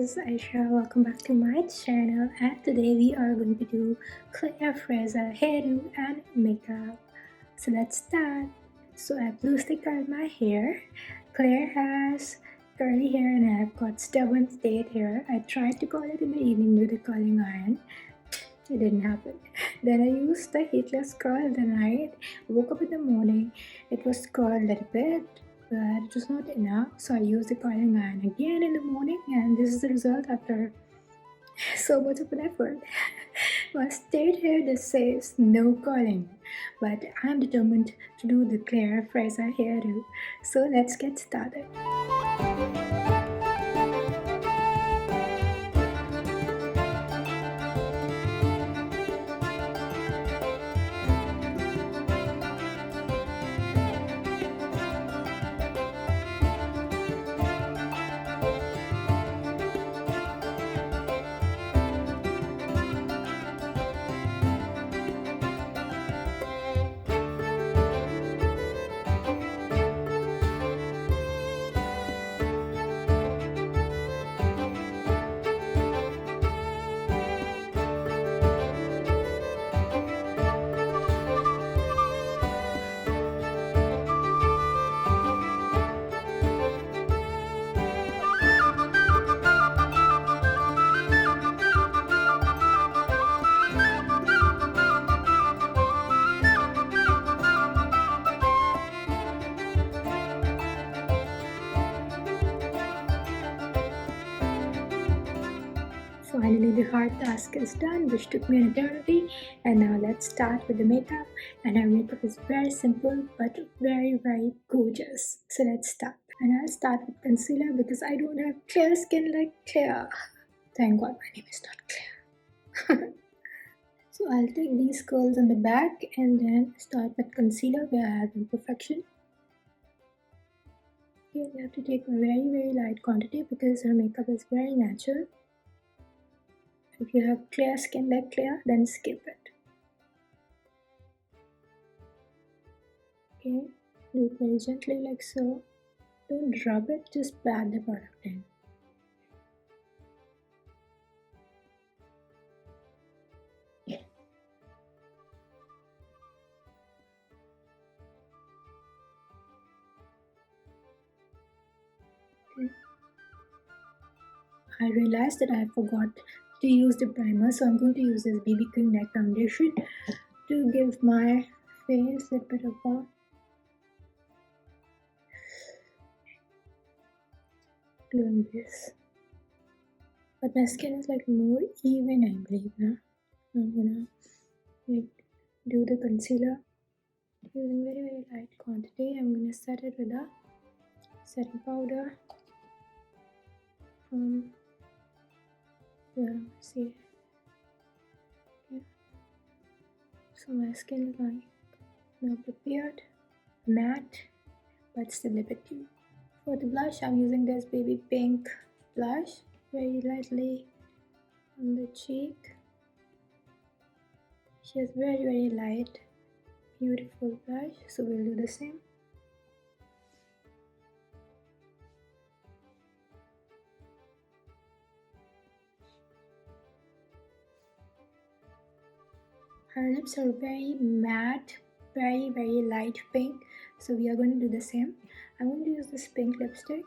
is Aisha. Welcome back to my channel, and today we are going to do Claire Fraser hairdo and makeup. So let's start. So I blue stick curled my hair. Claire has curly hair and I have got stubborn straight hair. I tried to curl it in the evening with a curling iron. It didn't happen. Then I used the heatless curl the night. Woke up in the morning. It was curled a little bit, but it was not enough. So I used the curling iron again in the morning, and this is the result after so much of an effort. My straight hair just says no curling, but I'm determined to do the Claire Fraser hairdo. So let's get started. Finally, the hard task is done, which took me an eternity. And now let's start with the makeup. And her makeup is very simple but very, very gorgeous. So let's start. And I'll start with concealer because I don't have clear skin like Claire. Thank God my name is not Claire. So I'll take these curls on the back and then start with concealer where I have imperfection. Okay, you have to take a very, very light quantity because her makeup is very natural. If you have clear skin like Claire, then skip it. Okay, do it very gently like so. Don't rub it, just pat the product in. Okay. I realized that I forgot to use the primer, so I'm going to use this BB cream neck foundation to give my face a bit of a glowing base. But my skin is like more even, I believe now. I'm gonna do the concealer using very, very light quantity. I'm gonna set it with a setting powder from see. Okay. So my skin is like now prepared, matte, but still a bit deep. For the blush, I'm using this baby pink blush very lightly on the cheek. She has very, very light, beautiful blush, so we'll do the same. Her lips are very matte, very, very light pink, so we are going to do the same. I'm going to use this pink lipstick